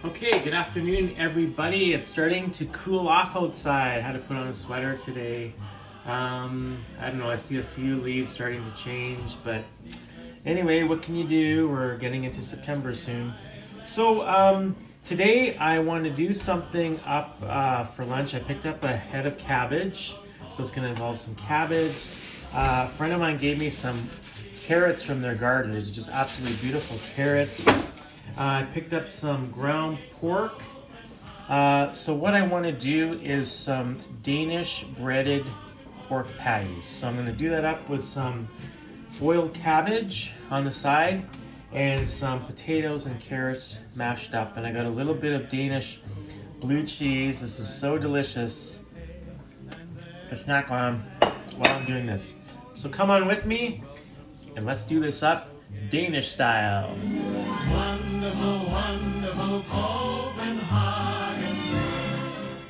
Okay, good afternoon, everybody. It's starting to cool off outside. I had to put on a sweater today. I don't know, I see a few leaves starting to change, but anyway, what can you do? We're getting into September soon. So, today I want to do something up for lunch. I picked up a head of cabbage, so it's going to involve some cabbage. A friend of mine gave me some carrots from their garden. These are just absolutely beautiful carrots. I picked up some ground pork. So what I want to do is some Danish breaded pork patties. So I'm going to do that up with some boiled cabbage on the side and some potatoes and carrots mashed up. And I got a little bit of Danish blue cheese. This is so delicious to snack on while I'm doing this. So come on with me and let's do this up Danish style. Wonderful, wonderful Copenhagen.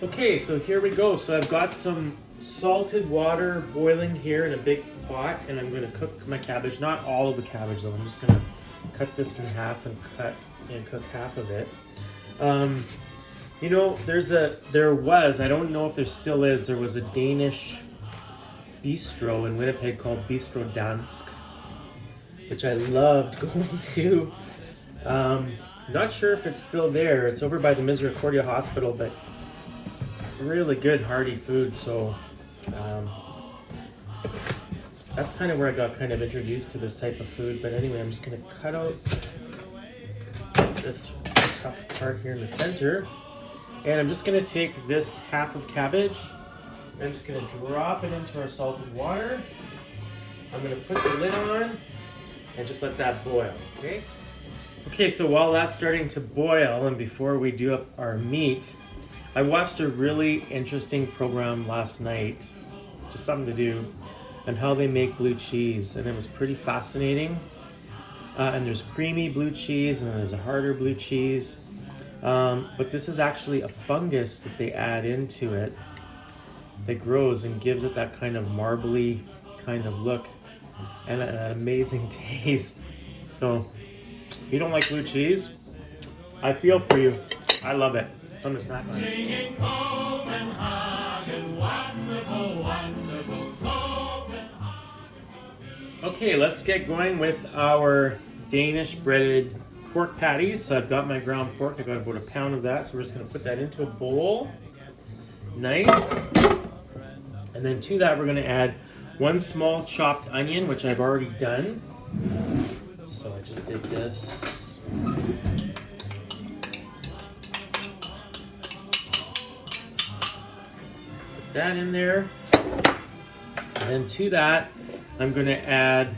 Okay, so here we go. So I've got some salted water boiling here in a big pot, and I'm going to cook my cabbage. Not all of the cabbage though. I'm just going to cut this in half and cook half of it. You know, I don't know if there still is, there was a Danish bistro in Winnipeg called Bistro Dansk, which I loved going to. Not sure if it's still there. It's over by the Misericordia Hospital, but really good hearty food. So that's kind of where I got kind of introduced to this type of food. But anyway, I'm just going to cut out this tough part here in the center. And I'm just going to take this half of cabbage. I'm just going to drop it into our salted water. I'm going to put the lid on and just let that boil, okay? Okay, so while that's starting to boil and before we do up our meat, I watched a really interesting program last night, just something to do, on how they make blue cheese, and it was pretty fascinating. And there's creamy blue cheese and there's a harder blue cheese, but this is actually a fungus that they add into it that grows and gives it that kind of marbly kind of look and an amazing taste. So if you don't like blue cheese, I feel for you. I love it. Something to snack on. Singing Copenhagen, wonderful, wonderful Copenhagen. Okay, let's get going with our Danish breaded pork patties. So I've got my ground pork. I got about a pound of that. So we're just going to put that into a bowl. Nice. And then to that, we're going to add one small chopped onion, which I've already done. So I just did this. Put that in there. And then to that, I'm going to add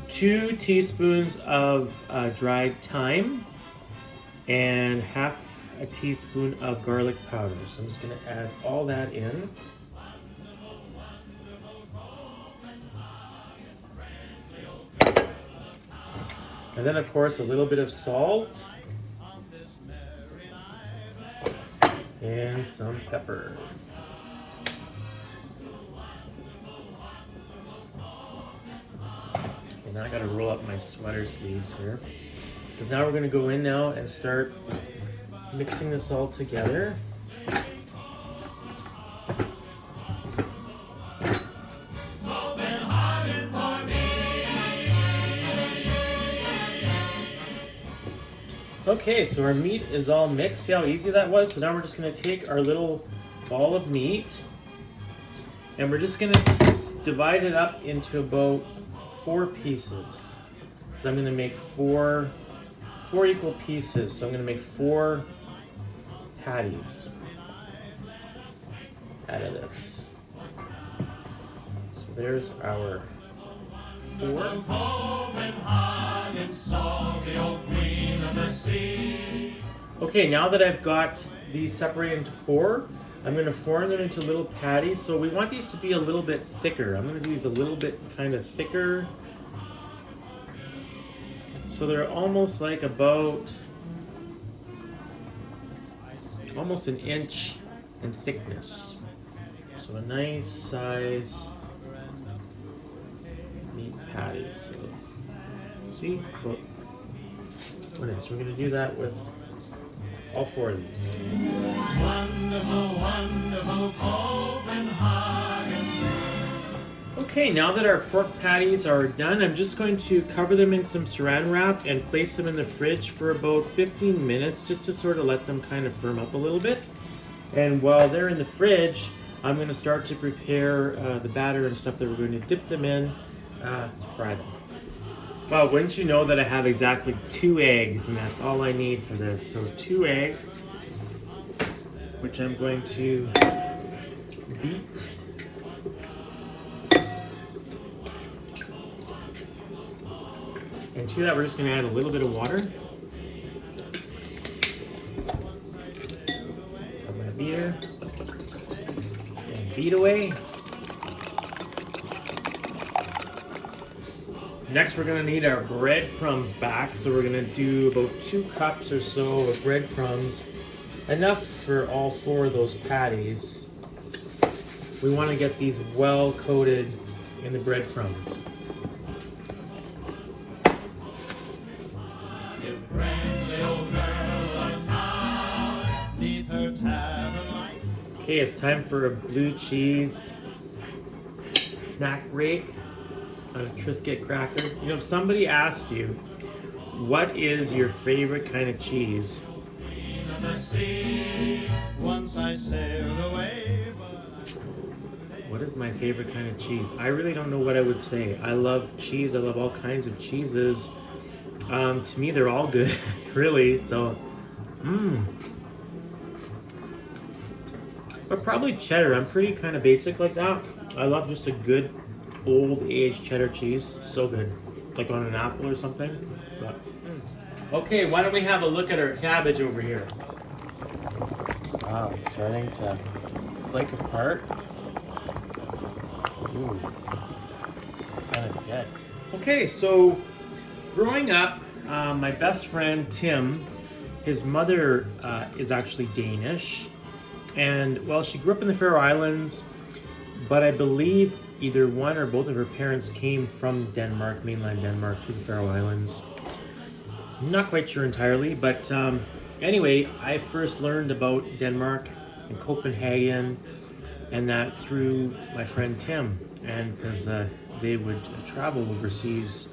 2 teaspoons of dried thyme and half a teaspoon of garlic powder. So I'm just going to add all that in. And then, of course, a little bit of salt and some pepper. Okay, now I gotta roll up my sweater sleeves here, because now we're going to go in now and start mixing this all together. Okay, so our meat is all mixed. See how easy that was? So now we're just going to take our little ball of meat and we're just going to divide it up into about 4 pieces. So I'm going to make four equal pieces. So I'm going to make 4 patties out of this. So there's our 4. Okay, now that I've got these separated into 4, I'm going to form them into little patties. So we want these to be a little bit thicker. I'm going to do these a little bit kind of thicker. So they're almost like about almost an inch in thickness. So a nice size meat patty. So see, about 1 inch. We're going to do that with All 4 of these. Wonderful, wonderful Copenhagen. Okay, now that our pork patties are done, I'm just going to cover them in some saran wrap and place them in the fridge for about 15 minutes just to sort of let them kind of firm up a little bit. And while they're in the fridge, I'm going to start to prepare the batter and stuff that we're going to dip them in to fry them. Well, wouldn't you know that I have exactly 2 eggs, and that's all I need for this. So 2 eggs, which I'm going to beat. And to that, we're just going to add a little bit of water. Got my beater. And beat away. Next, we're going to need our breadcrumbs back. So we're going to do about 2 cups or so of breadcrumbs. Enough for all 4 of those patties. We want to get these well coated in the breadcrumbs. Okay, it's time for a blue cheese snack break on a Triscuit cracker. You know, if somebody asked you, what is your favorite kind of cheese? What is my favorite kind of cheese? I really don't know what I would say. I love cheese. I love all kinds of cheeses. To me, they're all good, really. So, But probably cheddar. I'm pretty kind of basic like that. I love just a good old aged cheddar cheese. So good. Like on an apple or something. But, okay, why don't we have a look at our cabbage over here? Wow, it's starting to flake apart. Ooh, it's kind of good. Okay, so growing up, my best friend Tim, his mother is actually Danish. And, well, she grew up in the Faroe Islands, but I believe either one or both of her parents came from Denmark, mainland Denmark, to the Faroe Islands. I'm not quite sure entirely, but anyway, I first learned about Denmark and Copenhagen and that through my friend Tim, and because they would travel overseas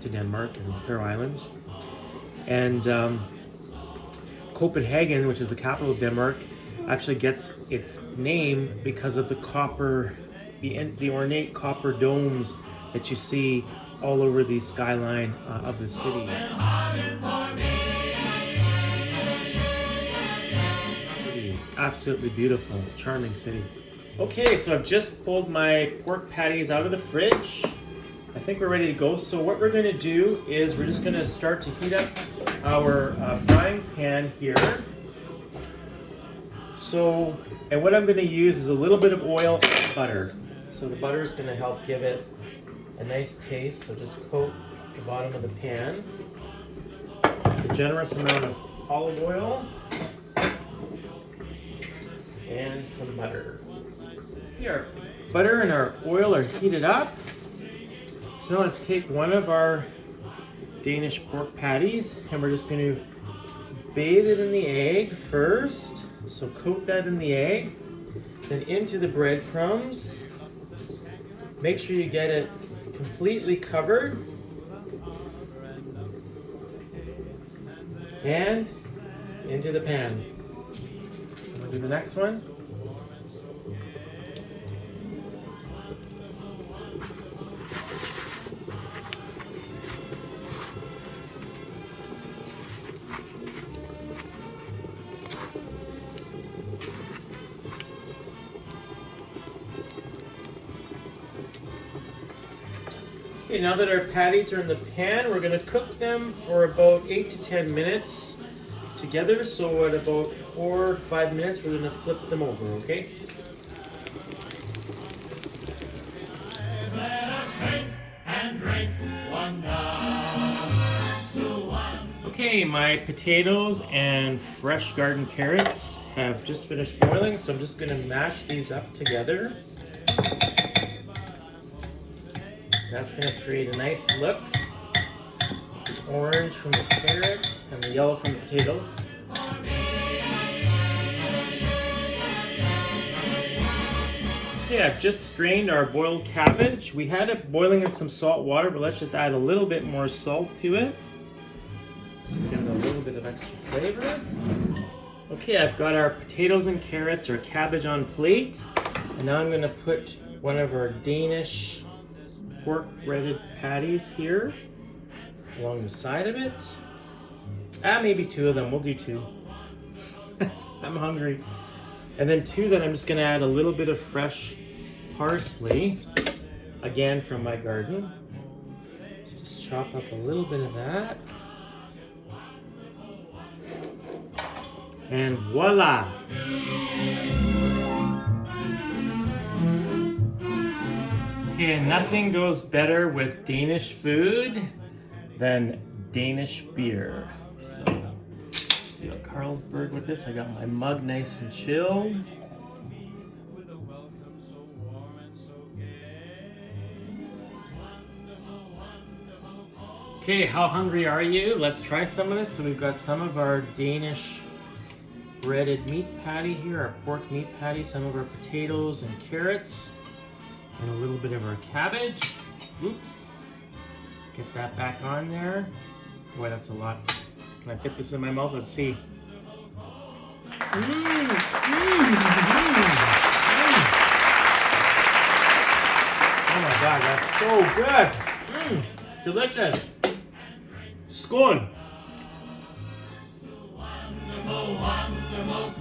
to Denmark and the Faroe Islands. And Copenhagen, which is the capital of Denmark, actually gets its name because of the copper, the ornate copper domes that you see all over the skyline of the city. Absolutely beautiful, charming city. Okay, so I've just pulled my pork patties out of the fridge. I think we're ready to go. So what we're going to do is we're just going to start to heat up our frying pan here. So, and what I'm going to use is a little bit of oil and butter. So the butter is going to help give it a nice taste. So just coat the bottom of the pan. A generous amount of olive oil and some butter. Here, butter and our oil are heated up. So let's take one of our Danish pork patties and we're just going to bathe it in the egg first. So coat that in the egg, then into the breadcrumbs. Make sure you get it completely covered. And into the pan. We'll do the next one. Okay, now that our patties are in the pan, we're going to cook them for about 8 to 10 minutes together. So at about 4 or 5 minutes, we're going to flip them over, okay? Let us drink and drink one down to one. Okay, my potatoes and fresh garden carrots have just finished boiling, so I'm just going to mash these up together. That's going to create a nice look. The orange from the carrot and the yellow from the potatoes. Okay, I've just strained our boiled cabbage. We had it boiling in some salt water, but let's just add a little bit more salt to it. Just to give it a little bit of extra flavor. Okay, I've got our potatoes and carrots or cabbage on plate. And now I'm gonna put one of our Danish pork breaded patties here along the side of it. Maybe 2 of them, we'll do 2. I'm hungry. And then 2 that I'm just gonna add a little bit of fresh parsley, again from my garden. Just chop up a little bit of that. And voila! Okay, nothing goes better with Danish food than Danish beer. So, do a Carlsberg with this. I got my mug nice and chilled. Okay, how hungry are you? Let's try some of this. So we've got some of our Danish breaded meat patty here, our pork meat patty, some of our potatoes and carrots, and a little bit of our cabbage. Oops. Get that back on there. Boy, that's a lot. Can I fit this in my mouth? Let's see. Oh my God, that's so good. Delicious. Skål. Wonderful, wonderful,